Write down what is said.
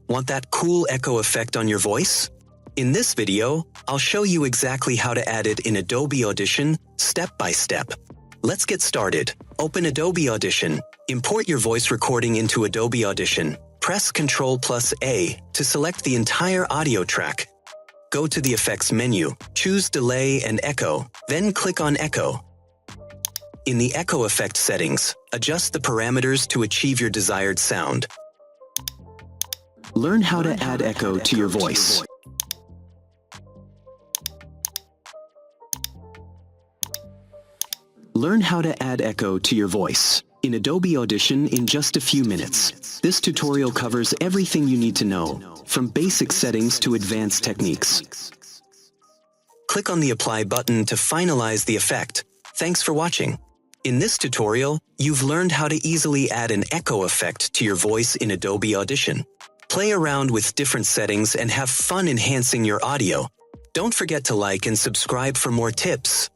Want that cool echo effect on your voice? In this video, I'll show you exactly how to add it in Adobe Audition, step by step. Let's get started. Open Adobe Audition. Import your voice recording into Adobe Audition. Press Ctrl+A to select the entire audio track. Go to the Effects menu, choose Delay and Echo, then click on Echo. In the Echo Effect settings, adjust the parameters to achieve your desired sound. Learn how to add echo to your voice. Learn how to add echo to your voice in Adobe Audition in just a few minutes. This tutorial covers everything you need to know, from basic settings to advanced techniques. Click on the Apply button to finalize the effect. Thanks for watching. In this tutorial, you've learned how to easily add an echo effect to your voice in Adobe Audition. Play around with different settings and have fun enhancing your audio. Don't forget to like and subscribe for more tips.